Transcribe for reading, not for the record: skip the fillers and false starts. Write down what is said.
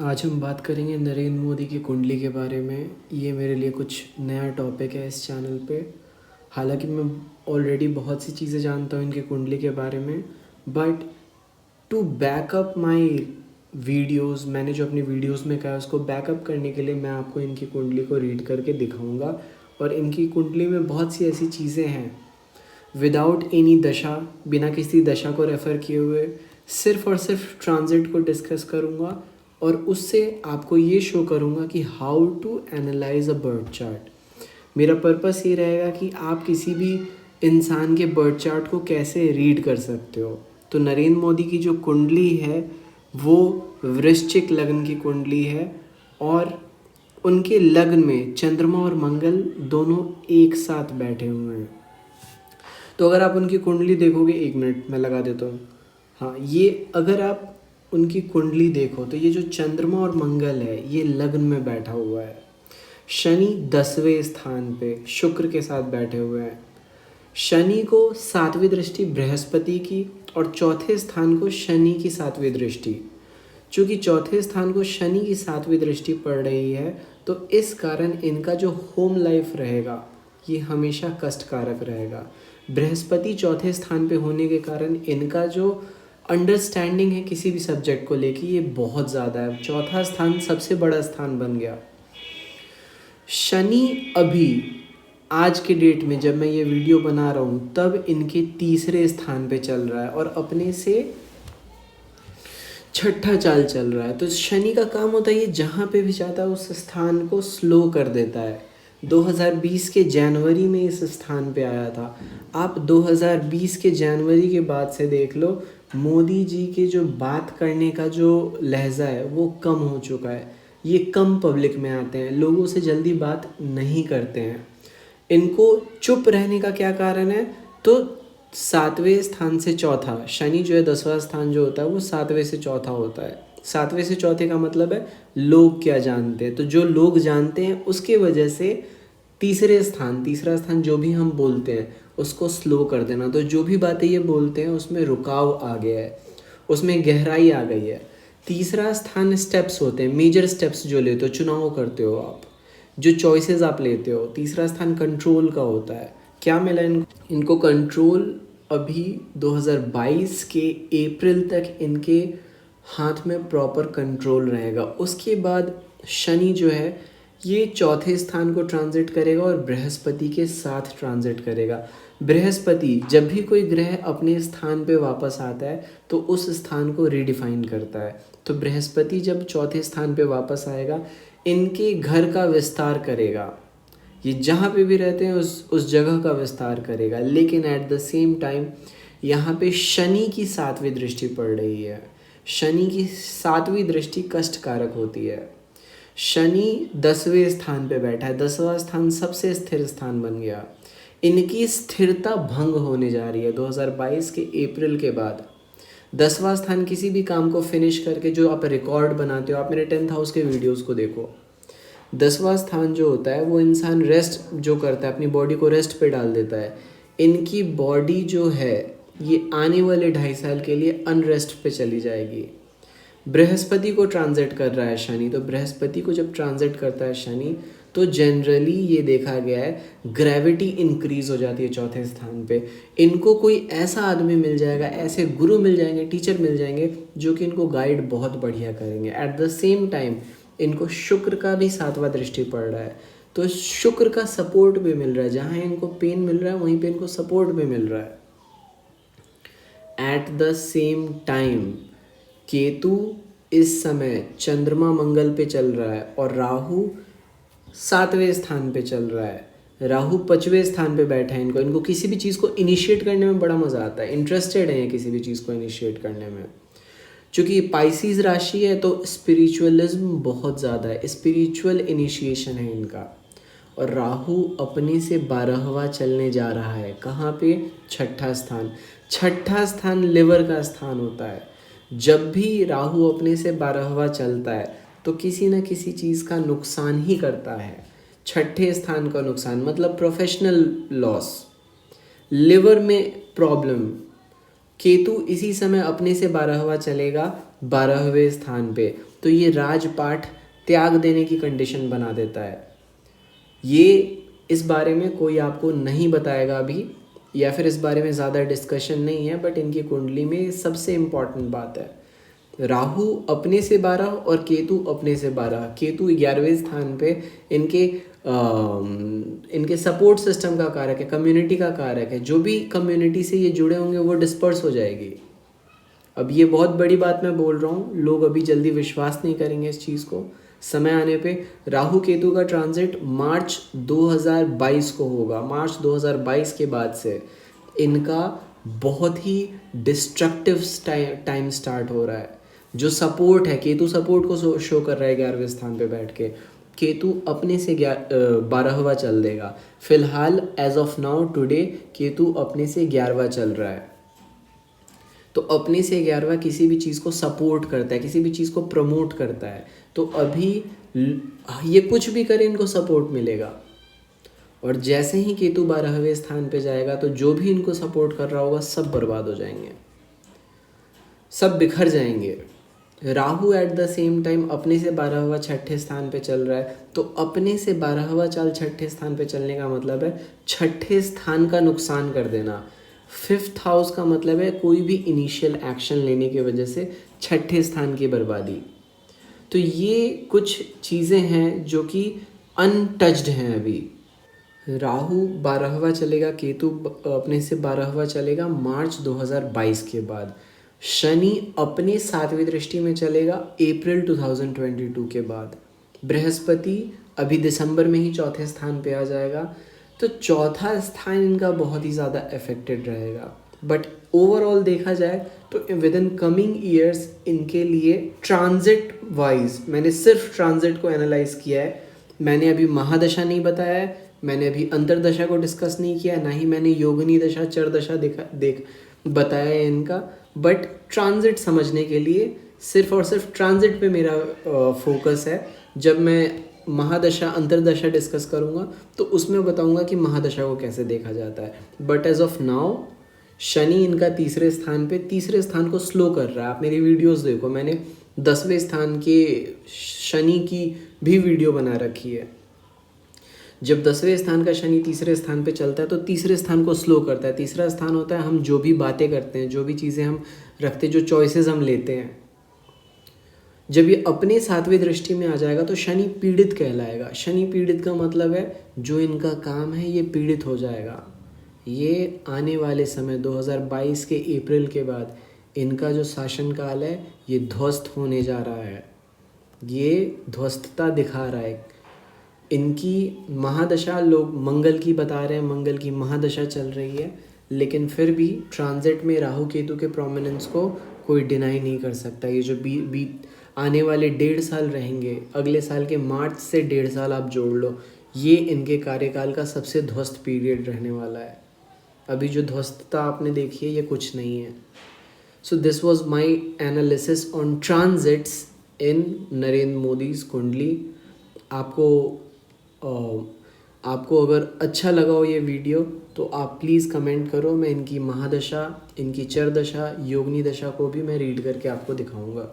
आज हम बात करेंगे नरेंद्र मोदी की कुंडली के बारे में। ये मेरे लिए कुछ नया टॉपिक है इस चैनल पे। हालांकि मैं ऑलरेडी बहुत सी चीज़ें जानता हूँ इनकी कुंडली के बारे में, but to backup my videos, मैंने जो अपनी वीडियोस में कहा उसको बैकअप करने के लिए मैं आपको इनकी कुंडली को रीड करके दिखाऊंगा। और इनकी कुंडली में बहुत सी ऐसी चीज़ें हैं विदाउट एनी दशा, बिना किसी दशा को रेफ़र किए हुए, सिर्फ और सिर्फ ट्रांजिट को डिस्कस करूँगा और उससे आपको ये शो करूँगा कि how to analyse a birth chart. मेरा पर्पस ये रहेगा कि आप किसी भी इंसान के बर्थ चार्ट को कैसे रीड कर सकते हो। तो नरेंद्र मोदी की जो कुंडली है वो वृश्चिक लग्न की कुंडली है और उनके लग्न में चंद्रमा और मंगल दोनों एक साथ बैठे हुए हैं। तो अगर आप उनकी कुंडली देखोगे, 1 मिनट मैं लगा देता हूँ। हाँ, ये अगर आप उनकी कुंडली देखो तो ये जो चंद्रमा और मंगल है ये लग्न में बैठा हुआ है। शनि 10वें स्थान पे शुक्र के साथ बैठे हुए हैं। शनि को 7वीं दृष्टि बृहस्पति की और चौथे स्थान को शनि की 7वीं दृष्टि। चूँकि चौथे स्थान को शनि की 7वीं दृष्टि पड़ रही है तो इस कारण इनका जो होम लाइफ रहेगा ये हमेशा कष्टकारक रहेगा। बृहस्पति चौथे स्थान पे होने के कारण इनका जो अंडरस्टैंडिंग है किसी भी सब्जेक्ट को लेके ये बहुत ज़्यादा है। चौथा स्थान सबसे बड़ा स्थान बन गया। शनि अभी आज के डेट में जब मैं ये वीडियो बना रहा हूँ तब इनके 3रे स्थान पे चल रहा है और अपने से छठा चाल चल रहा है। तो शनि का काम होता है ये जहाँ पे भी जाता है उस स्थान को स्लो कर देता है। 2020 के जनवरी में इस स्थान पे आया था। आप 2020 के जनवरी के बाद से देख लो, मोदी जी के जो बात करने का जो लहजा है वो कम हो चुका है। ये कम पब्लिक में आते हैं, लोगों से जल्दी बात नहीं करते हैं। इनको चुप रहने का क्या कारण है? तो 7वें स्थान से चौथा, शनि जो है 10वां स्थान जो होता है वो 7वें से चौथा होता है। 7वें से चौथे का मतलब है लोग क्या जानते हैं। तो जो लोग जानते हैं उसके वजह से तीसरा स्थान जो भी हम बोलते हैं उसको स्लो कर देना। तो जो भी बातें ये बोलते हैं उसमें रुकाव आ गया है, उसमें गहराई आ गई है। तीसरा स्थान स्टेप्स होते हैं, मेजर स्टेप्स जो लेते हो, चुनाव करते हो आप, जो चॉइसेस आप लेते हो। तीसरा स्थान कंट्रोल का होता है। क्या मिला इनको कंट्रोल? अभी 2022 के अप्रैल तक इनके हाथ में प्रॉपर कंट्रोल रहेगा। उसके बाद शनि जो है ये चौथे स्थान को ट्रांजिट करेगा और बृहस्पति के साथ ट्रांजिट करेगा। बृहस्पति जब भी कोई ग्रह अपने स्थान पे वापस आता है तो उस स्थान को रिडिफाइन करता है। तो बृहस्पति जब चौथे स्थान पे वापस आएगा इनके घर का विस्तार करेगा। ये जहाँ पे भी रहते हैं उस जगह का विस्तार करेगा। लेकिन एट द सेम टाइम यहाँ पे शनि की 7वीं दृष्टि पड़ रही है। शनि की 7वीं दृष्टि कष्टकारक होती है। शनि 10वें स्थान पे बैठा है। 10वां स्थान सबसे स्थिर स्थान बन गया। इनकी स्थिरता भंग होने जा रही है 2022 के अप्रैल के बाद। 10वां स्थान किसी भी काम को फिनिश करके जो आप रिकॉर्ड बनाते हो, आप मेरे 10th हाउस के वीडियोस को देखो। 10वां स्थान जो होता है वो इंसान रेस्ट जो करता है, अपनी बॉडी को रेस्ट पे डाल देता है। इनकी बॉडी जो है ये आने वाले 2.5 साल के लिए अनरेस्ट पे चली जाएगी। बृहस्पति को ट्रांजिट कर रहा है शनि। तो बृहस्पति को जब ट्रांजिट करता है शनि तो जनरली ये देखा गया है ग्रेविटी इंक्रीज हो जाती है चौथे स्थान पे। इनको कोई ऐसा आदमी मिल जाएगा, ऐसे गुरु मिल जाएंगे, टीचर मिल जाएंगे जो कि इनको गाइड बहुत बढ़िया करेंगे। एट द सेम टाइम इनको शुक्र का भी 7वां दृष्टि पड़ रहा है। तो शुक्र का सपोर्ट भी मिल रहा है। जहाँ इनको पेन मिल रहा है वहीं पे इनको सपोर्ट भी मिल रहा है। At the same time Ketu इस समय चंद्रमा मंगल पे चल रहा है और राहु 7वें स्थान पे चल रहा है। राहु 5वें स्थान पे बैठा है। इनको किसी भी चीज़ को इनिशिएट करने में बड़ा मज़ा आता है, इंटरेस्टेड है किसी भी चीज़ को इनिशिएट करने में। चूँकि पाइसिस राशि है तो स्पिरिचुअलिज्म बहुत ज़्यादा है, स्पिरिचुअल इनिशिएशन है इनका। और राहु अपने से 12वां चलने जा रहा है। कहाँ पे? छठा स्थान। छठा स्थान लिवर का स्थान होता है। जब भी राहु अपने से 12वां चलता है तो किसी न किसी चीज़ का नुकसान ही करता है। छठे स्थान का नुकसान मतलब प्रोफेशनल लॉस, लिवर में प्रॉब्लम। केतु इसी समय अपने से 12वां चलेगा 12वें स्थान पे तो ये राजपाठ त्याग देने की कंडीशन बना देता है। ये इस बारे में कोई आपको नहीं बताएगा अभी, या फिर इस बारे में ज़्यादा डिस्कशन नहीं है, बट इनकी कुंडली में सबसे इम्पॉर्टेंट बात है, राहु अपने से 12 और केतु अपने से 12। केतु 11वें स्थान पे इनके सपोर्ट सिस्टम का कारक है, कम्युनिटी का कारक है। जो भी कम्युनिटी से ये जुड़े होंगे वो डिस्पर्स हो जाएगी। अब ये बहुत बड़ी बात मैं बोल रहा हूँ, लोग अभी जल्दी विश्वास नहीं करेंगे इस चीज़ को। समय आने पे राहु केतु का ट्रांजिट मार्च 2022 को होगा। मार्च 2022 के बाद से इनका बहुत ही डिस्ट्रक्टिव टाइम स्टार्ट हो रहा है। जो सपोर्ट है, केतु सपोर्ट को शो कर रहा है 11वें स्थान पे बैठ के। केतु अपने से 12वां चल देगा। फिलहाल as of now today Ketu अपने से 11वां चल रहा है। तो अपने से 11वां किसी भी चीज़ को सपोर्ट करता है, किसी भी चीज़ को प्रमोट करता है। तो अभी ये कुछ भी करे इनको सपोर्ट मिलेगा। और जैसे ही केतु 12वें स्थान पे जाएगा तो जो भी इनको सपोर्ट कर रहा होगा सब बर्बाद हो जाएंगे, सब बिखर जाएंगे। Rahu at the same time अपने से 12वां छठे स्थान पे चल रहा है। तो अपने से 12वां चाल छठे स्थान पे चलने का मतलब है छठे स्थान का नुकसान कर देना। 5th हाउस का मतलब है कोई भी इनिशियल एक्शन लेने की वजह से छठे स्थान की बर्बादी। तो ये कुछ चीज़ें हैं जो कि अनटच्ड हैं अभी। राहु 12वां चलेगा, केतु अपने से 12वां चलेगा मार्च 2022 के बाद। शनि अपने 7वीं दृष्टि में चलेगा अप्रैल 2022 के बाद। बृहस्पति अभी दिसंबर में ही चौथे स्थान पे आ जाएगा। तो चौथा स्थान इनका बहुत ही ज़्यादा अफेक्टेड रहेगा। बट ओवरऑल देखा जाए तो विद इन कमिंग ईयर्स इनके लिए ट्रांजिट वाइज, मैंने सिर्फ ट्रांजिट को एनालाइज किया है। मैंने अभी महादशा नहीं बताया है, मैंने अभी अंतरदशा को डिस्कस नहीं किया, ना ही मैंने योगिनी दशा चरदशा बताया है इनका। बट ट्रांजिट समझने के लिए सिर्फ और सिर्फ ट्रांजिट पे मेरा फोकस है। जब मैं महादशा अंतरदशा डिस्कस करूँगा तो उसमें बताऊँगा कि महादशा को कैसे देखा जाता है। But as of now Shani इनका तीसरे स्थान को स्लो कर रहा है। आप मेरी वीडियोस देखो, मैंने 10वें स्थान के शनि की भी वीडियो बना रखी है। जब 10वें स्थान का शनि तीसरे स्थान पे चलता है तो तीसरे स्थान को स्लो करता है। तीसरा स्थान होता है हम जो भी बातें करते हैं, जो भी चीज़ें हम रखते हैं, जो चॉइसेस हम लेते हैं। जब ये अपने 7वीं दृष्टि में आ जाएगा तो शनि पीड़ित कहलाएगा। शनि पीड़ित का मतलब है जो इनका काम है ये पीड़ित हो जाएगा। ये आने वाले समय 2022 के अप्रैल के बाद इनका जो शासनकाल है ये ध्वस्त होने जा रहा है। ये ध्वस्तता दिखा रहा है। इनकी महादशा लोग मंगल की बता रहे हैं, मंगल की महादशा चल रही है, लेकिन फिर भी ट्रांजिट में राहु केतु के प्रोमिनेंस को कोई डिनाई नहीं कर सकता। ये जो आने वाले 1.5 साल रहेंगे, अगले साल के मार्च से 1.5 साल आप जोड़ लो, ये इनके कार्यकाल का सबसे ध्वस्त पीरियड रहने वाला है। अभी जो ध्वस्तता आपने देखी है ये कुछ नहीं है। So this was my analysis on transits in Narendra Modi's kundli. आपको अगर अच्छा लगा हो ये वीडियो तो आप प्लीज़ कमेंट करो। मैं इनकी महादशा, इनकी चरदशा, योगिनी दशा को भी मैं रीड करके आपको दिखाऊंगा।